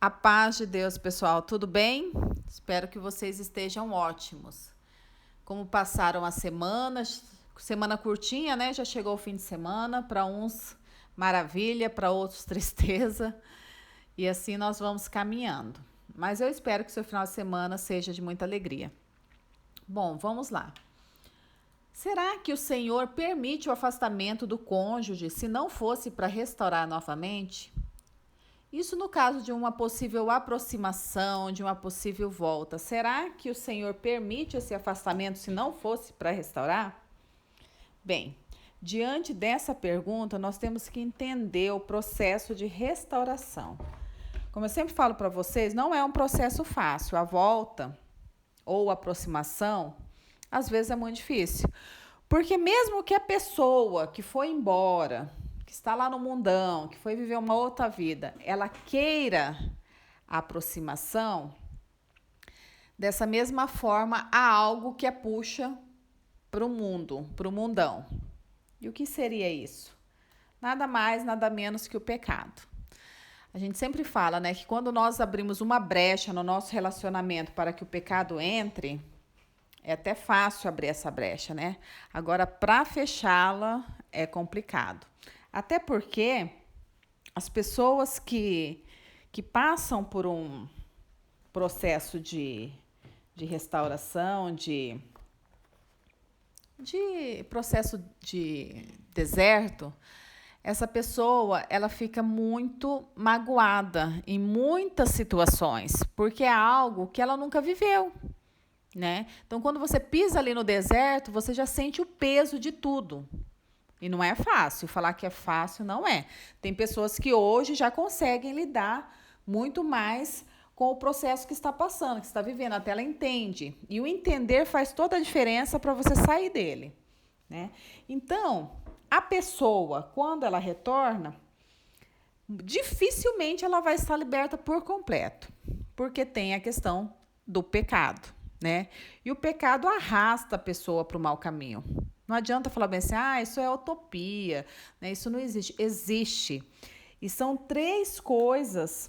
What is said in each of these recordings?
A paz de Deus, pessoal, tudo bem? Espero que vocês estejam ótimos. Como passaram as semanas, semana curtinha, né? Já chegou o fim de semana, para uns maravilha, para outros tristeza, e assim nós vamos caminhando. Mas eu espero que seu final de semana seja de muita alegria. Bom, vamos lá. Será que o Senhor permite o afastamento do cônjuge se não fosse para restaurar novamente? Isso no caso de uma possível aproximação, de uma possível volta. Será que o Senhor permite esse afastamento se não fosse para restaurar? Bem, diante dessa pergunta, nós temos que entender o processo de restauração. Como eu sempre falo para vocês, não é um processo fácil. A volta ou aproximação, às vezes é muito difícil. Porque mesmo que a pessoa que foi embora, que está lá no mundão, que foi viver uma outra vida, ela queira a aproximação, dessa mesma forma há algo que a puxa para o mundo, para o mundão. E o que seria isso? Nada mais, nada menos que o pecado. A gente sempre fala, né, que quando nós abrimos uma brecha no nosso relacionamento para que o pecado entre, é até fácil abrir essa brecha, né? Agora, para fechá-la é complicado. Até porque as pessoas que passam por um processo de restauração, de processo de deserto, essa pessoa ela fica muito magoada em muitas situações, porque é algo que ela nunca viveu. Né? Então, quando você pisa ali no deserto, você já sente o peso de tudo. E não é fácil. Falar que é fácil, não é. Tem pessoas que hoje já conseguem lidar muito mais com o processo que está passando, que está vivendo. Até ela entende. E o entender faz toda a diferença para você sair dele. Né? Então, a pessoa, quando ela retorna, dificilmente ela vai estar liberta por completo. Porque tem a questão do pecado. Né? E o pecado arrasta a pessoa para o mau caminho. Não adianta falar bem assim, isso é utopia, né? Isso não existe. Existe. E são três coisas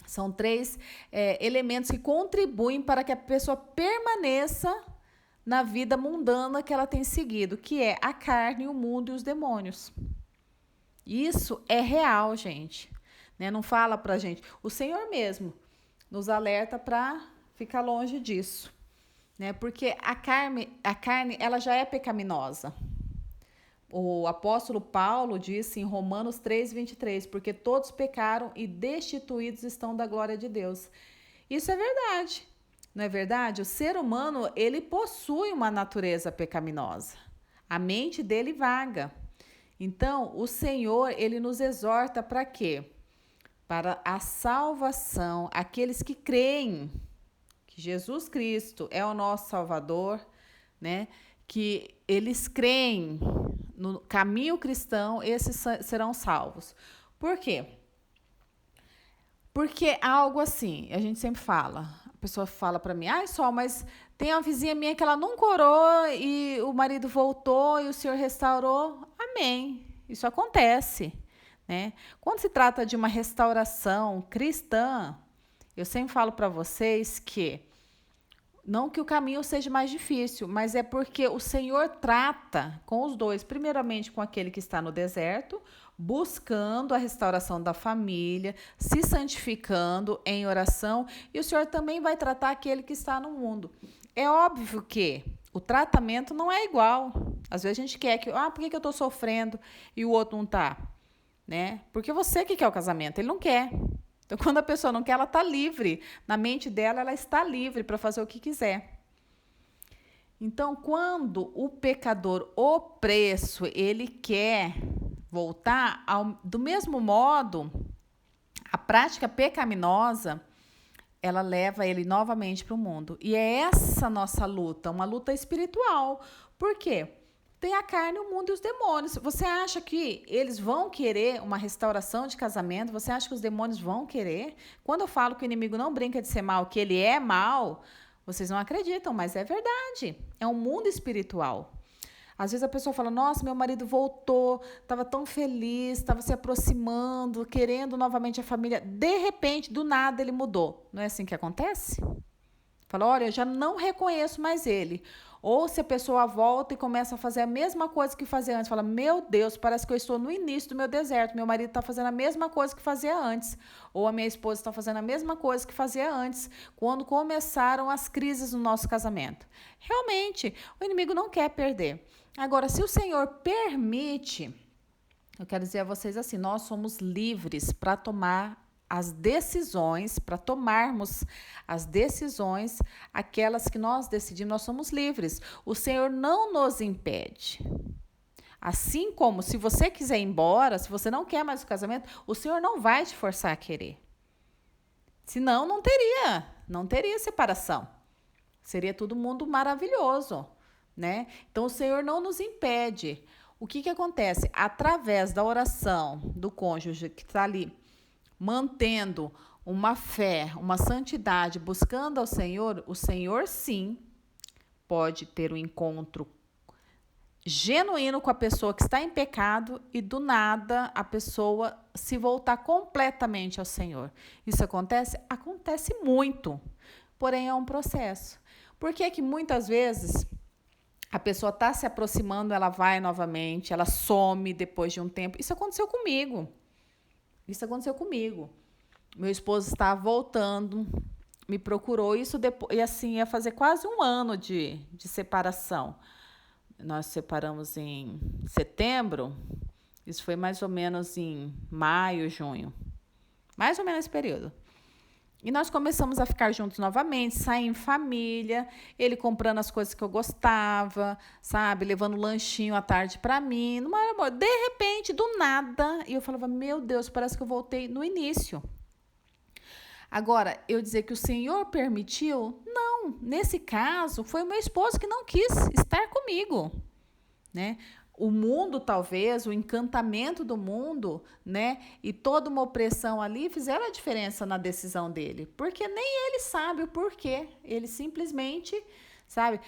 são três elementos que contribuem para que a pessoa permaneça na vida mundana que ela tem seguido, que é a carne, o mundo e os demônios. Isso é real, gente. Né? Não fala pra gente. O Senhor mesmo nos alerta para ficar longe disso, né? Porque a carne ela já é pecaminosa. O apóstolo Paulo disse em Romanos 3:23, porque todos pecaram e destituídos estão da glória de Deus. Isso é verdade, não é verdade? O ser humano, ele possui uma natureza pecaminosa. A mente dele vaga. Então, o Senhor, ele nos exorta para quê? Para a salvação, aqueles que creem que Jesus Cristo é o nosso Salvador, né? Que eles creem no caminho cristão, esses serão salvos. Por quê? Porque algo assim, a gente sempre fala, a pessoa fala para mim, Sol, mas tem uma vizinha minha que ela nunca orou e o marido voltou e o Senhor restaurou. Amém, isso acontece. Né? Quando se trata de uma restauração cristã, eu sempre falo para vocês que não que o caminho seja mais difícil, mas é porque o Senhor trata com os dois, primeiramente com aquele que está no deserto, buscando a restauração da família, se santificando em oração, e o Senhor também vai tratar aquele que está no mundo. É óbvio que o tratamento não é igual. Às vezes a gente quer que, por que eu estou sofrendo e o outro não está? Né? Porque você que quer o casamento, ele não quer. Então, quando a pessoa não quer, ela está livre. Na mente dela, ela está livre para fazer o que quiser. Então, quando o pecador opresso, ele quer voltar do mesmo modo, a prática pecaminosa, ela leva ele novamente para o mundo. E é essa nossa luta, uma luta espiritual. Por quê? Tem a carne, o mundo e os demônios. Você acha que eles vão querer uma restauração de casamento? Você acha que os demônios vão querer? Quando eu falo que o inimigo não brinca de ser mal, que ele é mal, vocês não acreditam, mas é verdade. É um mundo espiritual. Às vezes a pessoa fala, nossa, meu marido voltou, estava tão feliz, estava se aproximando, querendo novamente a família. De repente, do nada, ele mudou. Não é assim que acontece? Fala, olha, eu já não reconheço mais ele. Ou se a pessoa volta e começa a fazer a mesma coisa que fazia antes, fala, meu Deus, parece que eu estou no início do meu deserto, meu marido está fazendo a mesma coisa que fazia antes. Ou a minha esposa está fazendo a mesma coisa que fazia antes, quando começaram as crises no nosso casamento. Realmente, o inimigo não quer perder. Agora, se o Senhor permite, eu quero dizer a vocês assim, nós somos livres para tomar as decisões, para tomarmos as decisões, aquelas que nós decidimos, nós somos livres. O Senhor não nos impede. Assim como se você quiser ir embora, se você não quer mais o casamento, o Senhor não vai te forçar a querer. Senão não teria separação. Seria todo mundo maravilhoso, né? Então o Senhor não nos impede. O que acontece? Através da oração do cônjuge que está ali mantendo uma fé, uma santidade, buscando ao Senhor, o Senhor sim pode ter um encontro genuíno com a pessoa que está em pecado e do nada a pessoa se voltar completamente ao Senhor. Isso acontece? Acontece muito, porém é um processo. Por que muitas vezes a pessoa está se aproximando, ela vai novamente, ela some depois de um tempo? Isso aconteceu comigo. Meu esposo estava voltando, me procurou, isso depois, e assim, ia fazer quase um ano de separação. Nós separamos em setembro, isso foi mais ou menos em maio, junho. Mais ou menos esse período. E nós começamos a ficar juntos novamente, sair em família, ele comprando as coisas que eu gostava, sabe? Levando lanchinho à tarde para mim, no maior amor. De repente, do nada, e eu falava, meu Deus, parece que eu voltei no início. Agora, eu dizer que o Senhor permitiu? Não, nesse caso, foi o meu esposo que não quis estar comigo, né? O mundo, talvez, o encantamento do mundo, né? E toda uma opressão ali fizeram a diferença na decisão dele. Porque nem ele sabe o porquê. Ele simplesmente, sabe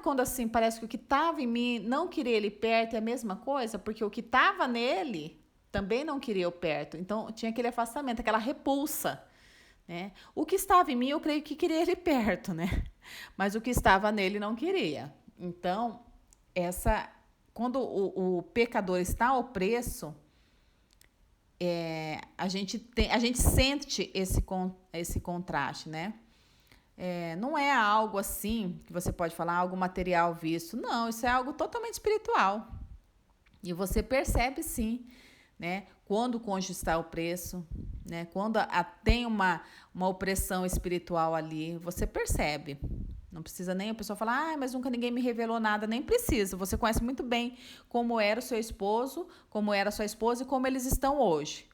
quando assim, parece que o que estava em mim não queria ele perto é a mesma coisa? Porque o que estava nele também não queria eu perto. Então, tinha aquele afastamento, aquela repulsa, né? O que estava em mim, eu creio que queria ele perto, né? Mas o que estava nele não queria. Então, quando o pecador está opresso, a gente sente esse contraste, né? Não é algo assim que você pode falar, algo material visto. Não, isso é algo totalmente espiritual. E você percebe sim, né? Quando o cônjuge está opresso, né? Quando tem uma opressão espiritual ali, você percebe. Não precisa nem a pessoa falar, mas nunca ninguém me revelou nada. Nem precisa. Você conhece muito bem como era o seu esposo, como era a sua esposa e como eles estão hoje,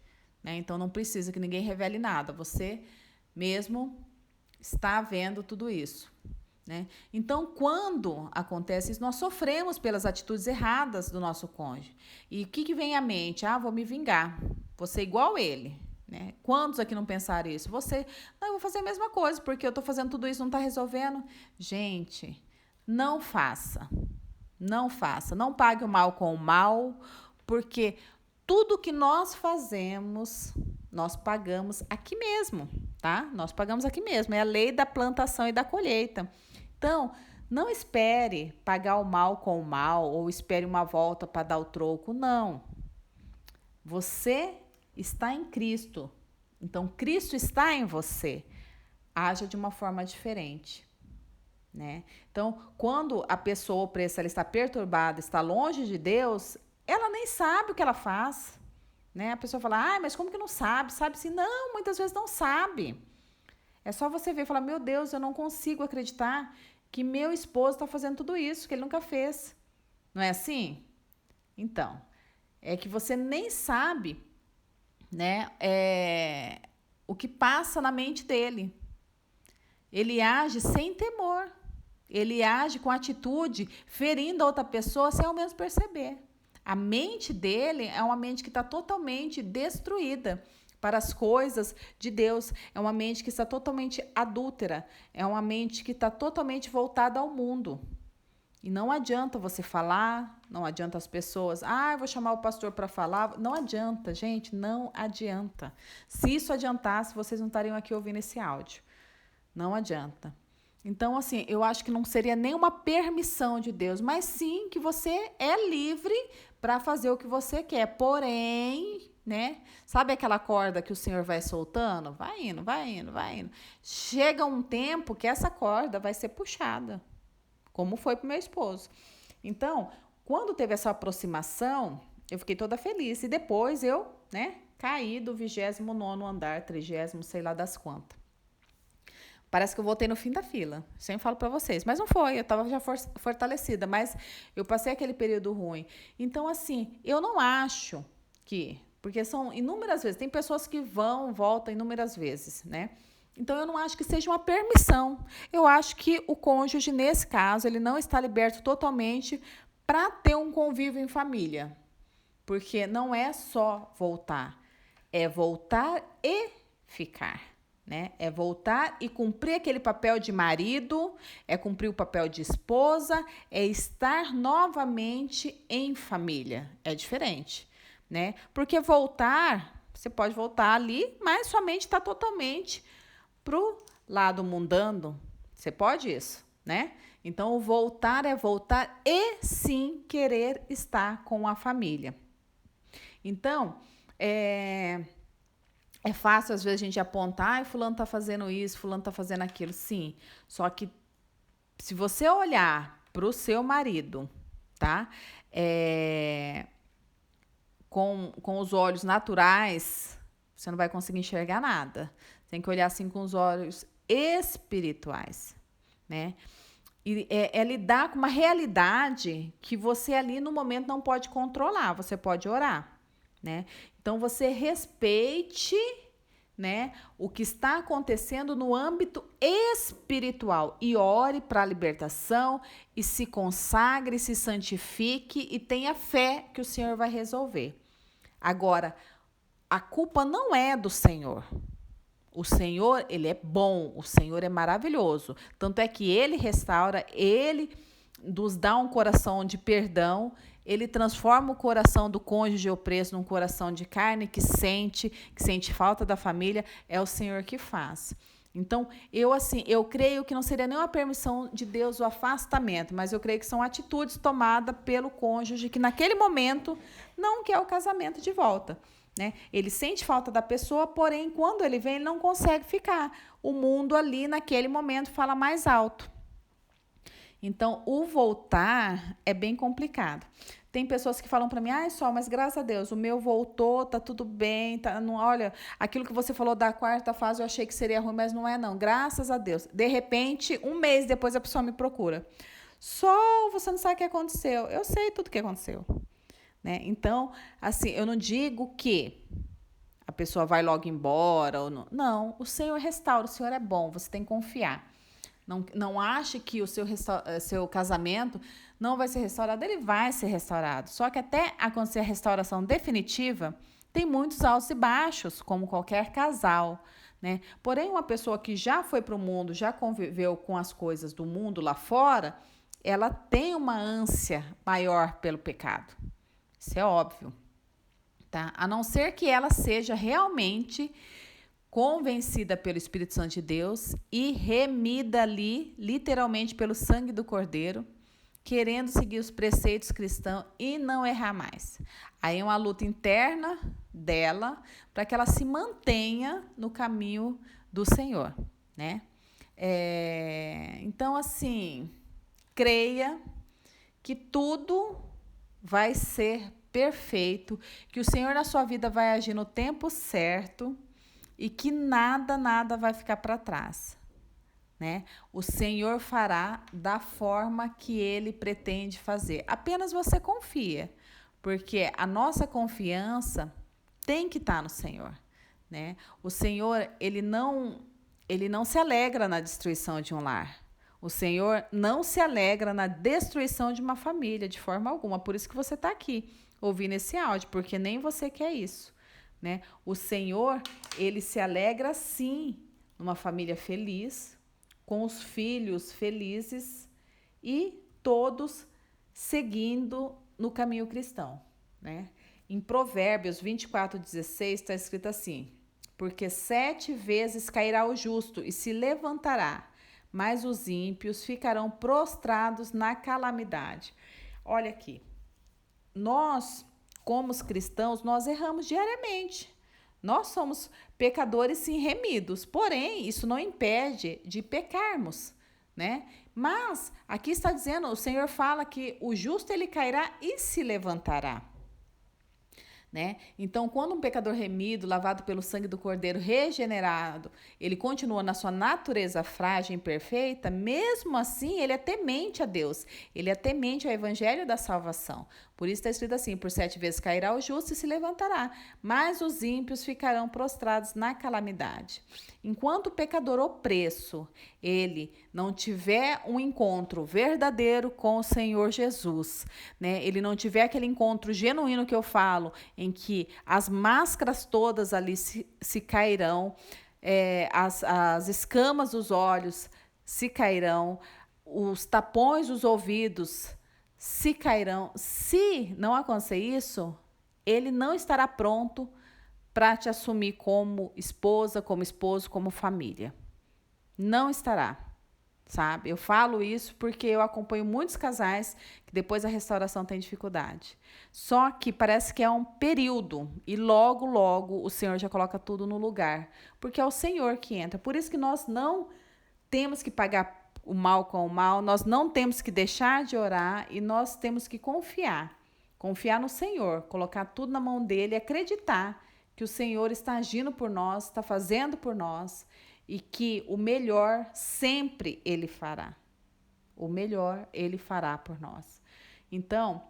né? Então, não precisa que ninguém revele nada. Você mesmo está vendo tudo isso, né? Então, quando acontece isso, nós sofremos pelas atitudes erradas do nosso cônjuge. E o que vem à mente? Vou me vingar. Vou ser igual ele. Né? Quantos aqui não pensaram isso? Não, eu vou fazer a mesma coisa, porque eu estou fazendo tudo isso, não está resolvendo. Gente, não faça. Não faça. Não pague o mal com o mal, porque tudo que nós fazemos, nós pagamos aqui mesmo, tá? Nós pagamos aqui mesmo. É a lei da plantação e da colheita. Então, não espere pagar o mal com o mal, ou espere uma volta para dar o troco. Não. Você está em Cristo. Então, Cristo está em você. Haja de uma forma diferente, né? Então, quando a pessoa opressa, ela está perturbada, está longe de Deus, ela nem sabe o que ela faz, né? A pessoa fala, mas como que não sabe? Sabe sim? Não, muitas vezes não sabe. É só você ver e falar, meu Deus, eu não consigo acreditar que meu esposo está fazendo tudo isso, que ele nunca fez. Não é assim? Então, é que você nem sabe, né, o que passa na mente dele. Ele age sem temor. Ele age com atitude, ferindo a outra pessoa sem ao menos perceber. A mente dele é uma mente que está totalmente destruída para as coisas de Deus. É uma mente que está totalmente adúltera. É uma mente que está totalmente voltada ao mundo. E não adianta você falar, não adianta as pessoas, eu vou chamar o pastor para falar. Não adianta, gente, não adianta. Se isso adiantasse, vocês não estariam aqui ouvindo esse áudio. Não adianta. Então, assim, eu acho que não seria nenhuma permissão de Deus, mas sim que você é livre para fazer o que você quer. Porém, né? Sabe aquela corda que o Senhor vai soltando? Vai indo, vai indo, vai indo. Chega um tempo que essa corda vai ser puxada, como foi para o meu esposo. Então, quando teve essa aproximação, eu fiquei toda feliz. E depois eu, né, caí do 29º andar, 30º, sei lá das quantas. Parece que eu voltei no fim da fila. Sempre falo para vocês. Mas não foi, eu estava já fortalecida. Mas eu passei aquele período ruim. Então, assim, eu não acho que... Porque são inúmeras vezes. Tem pessoas que voltam inúmeras vezes, né? Então, eu não acho que seja uma permissão. Eu acho que o cônjuge, nesse caso, ele não está liberto totalmente para ter um convívio em família. Porque não é só voltar. É voltar e ficar. Né? É voltar e cumprir aquele papel de marido, é cumprir o papel de esposa, é estar novamente em família. É diferente, né? Porque voltar, você pode voltar ali, mas sua mente está totalmente pro lado mundano. Você pode isso, né? Então, o voltar é voltar e sim querer estar com a família. Então, é fácil, às vezes, a gente apontar, fulano tá fazendo isso, fulano tá fazendo aquilo. Sim, só que se você olhar pro seu marido, tá? Com os olhos naturais, você não vai conseguir enxergar nada. Tem que olhar assim com os olhos espirituais, né? E é lidar com uma realidade que você ali no momento não pode controlar, você pode orar, né? Então, você respeite, né, o que está acontecendo no âmbito espiritual e ore para a libertação e se consagre, se santifique e tenha fé que o Senhor vai resolver. Agora, a culpa não é do Senhor. O Senhor, ele é bom, o Senhor é maravilhoso. Tanto é que ele restaura, ele nos dá um coração de perdão, ele transforma o coração do cônjuge opresso num coração de carne que sente falta da família, é o Senhor que faz. Então, eu creio que não seria nenhuma permissão de Deus o afastamento, mas eu creio que são atitudes tomadas pelo cônjuge que naquele momento não quer o casamento de volta. Né? Ele sente falta da pessoa, porém, quando ele vem, ele não consegue ficar. O mundo ali, naquele momento, fala mais alto. Então, o voltar é bem complicado. Tem pessoas que falam para mim, Sol, mas graças a Deus, o meu voltou, tá tudo bem, olha, aquilo que você falou da quarta fase, eu achei que seria ruim, mas não é não, graças a Deus. De repente, um mês depois, a pessoa me procura. Sol, você não sabe o que aconteceu. Eu sei tudo o que aconteceu. Né? Então, assim, eu não digo que a pessoa vai logo embora. Ou não. Não, o Senhor restaura, o Senhor é bom, você tem que confiar. Não ache que o seu casamento não vai ser restaurado, ele vai ser restaurado. Só que até acontecer a restauração definitiva, tem muitos altos e baixos, como qualquer casal. Né? Porém, uma pessoa que já foi para o mundo, já conviveu com as coisas do mundo lá fora, ela tem uma ânsia maior pelo pecado. Isso é óbvio. Tá? A não ser que ela seja realmente convencida pelo Espírito Santo de Deus e remida ali, literalmente, pelo sangue do Cordeiro, querendo seguir os preceitos cristãos e não errar mais. Aí é uma luta interna dela para que ela se mantenha no caminho do Senhor, né? Então, assim, creia que tudo vai ser perfeito, que o Senhor na sua vida vai agir no tempo certo e que nada vai ficar para trás, né? O Senhor fará da forma que Ele pretende fazer. Apenas você confia, porque a nossa confiança tem que estar no Senhor, né? O Senhor, Ele não se alegra na destruição de um lar. O Senhor não se alegra na destruição de uma família, de forma alguma. Por isso que você está aqui, ouvindo esse áudio, porque nem você quer isso. Né? O Senhor, ele se alegra sim numa família feliz, com os filhos felizes e todos seguindo no caminho cristão, né? Em Provérbios 24:16 está escrito assim: porque 7 vezes cairá o justo e se levantará, mas os ímpios ficarão prostrados na calamidade. Olha aqui, nós, como os cristãos, nós erramos diariamente. Nós somos pecadores sim remidos, porém, isso não impede de pecarmos, né? Mas aqui está dizendo, o Senhor fala que o justo ele cairá e se levantará. Né? Então, quando um pecador remido, lavado pelo sangue do Cordeiro, regenerado, ele continua na sua natureza frágil e imperfeita, mesmo assim, ele é temente a Deus, ele é temente ao evangelho da salvação. Por isso está escrito assim: por 7 vezes cairá o justo e se levantará, mas os ímpios ficarão prostrados na calamidade. Enquanto o pecador opresso, ele não tiver um encontro verdadeiro com o Senhor Jesus, né? Ele não tiver aquele encontro genuíno que eu falo, em que as máscaras todas ali se cairão, as escamas dos olhos se cairão, os tapões dos ouvidos se cairão. Se não acontecer isso, ele não estará pronto para te assumir como esposa, como esposo, como família. Não estará, sabe? Eu falo isso porque eu acompanho muitos casais que depois da restauração têm dificuldade. Só que parece que é um período e logo, logo o Senhor já coloca tudo no lugar, porque é o Senhor que entra. Por isso que nós não temos que pagar o mal com o mal, nós não temos que deixar de orar e nós temos que confiar no Senhor, colocar tudo na mão dele e acreditar que o Senhor está agindo por nós, está fazendo por nós e que o melhor sempre ele fará. O melhor ele fará por nós. Então,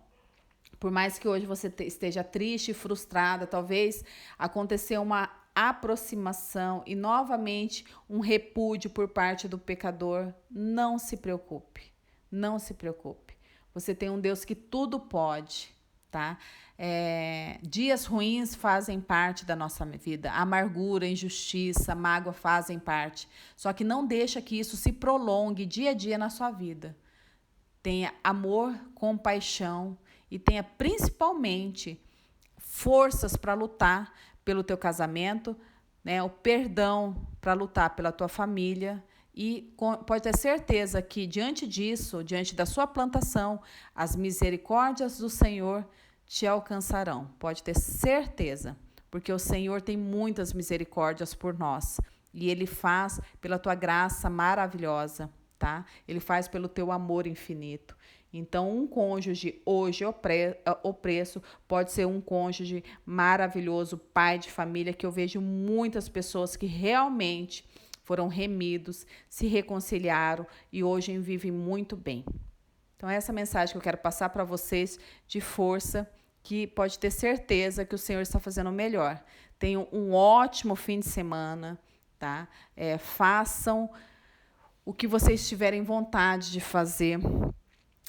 por mais que hoje você esteja triste e frustrada, talvez aconteceu uma aproximação e novamente um repúdio por parte do pecador, não se preocupe. Não se preocupe. Você tem um Deus que tudo pode, tá? Dias ruins fazem parte da nossa vida. Amargura, injustiça, mágoa fazem parte. Só que não deixa que isso se prolongue dia a dia na sua vida. Tenha amor, compaixão e tenha principalmente forças para lutar pelo teu casamento, né? O perdão para lutar pela tua família. E pode ter certeza que diante disso, diante da sua plantação, as misericórdias do Senhor te alcançarão. Pode ter certeza, porque o Senhor tem muitas misericórdias por nós. E Ele faz pela tua graça maravilhosa, tá? Ele faz pelo teu amor infinito. Então, um cônjuge hoje opresso pode ser um cônjuge maravilhoso, pai de família, que eu vejo muitas pessoas que realmente foram remidos, se reconciliaram e hoje vivem muito bem. Então, essa mensagem que eu quero passar para vocês de força, que pode ter certeza que o Senhor está fazendo o melhor. Tenham um ótimo fim de semana, tá? Façam o que vocês tiverem vontade de fazer.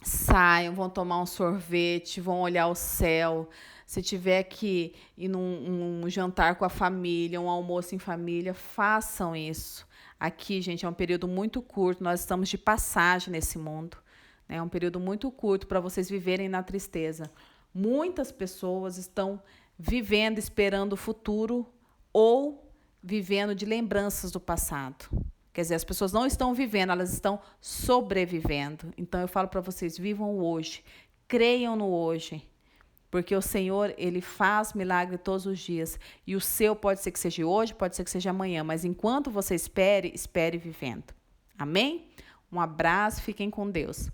Saiam, vão tomar um sorvete, vão olhar o céu. Se tiver que ir num jantar com a família, um almoço em família, façam isso. Aqui, gente, é um período muito curto, nós estamos de passagem nesse mundo. É um período muito curto para vocês viverem na tristeza. Muitas pessoas estão vivendo, esperando o futuro ou vivendo de lembranças do passado. Quer dizer, as pessoas não estão vivendo, elas estão sobrevivendo. Então, eu falo para vocês, vivam o hoje, creiam no hoje, porque o Senhor, Ele faz milagre todos os dias. E o seu pode ser que seja hoje, pode ser que seja amanhã, mas enquanto você espere, espere vivendo. Amém? Um abraço, fiquem com Deus.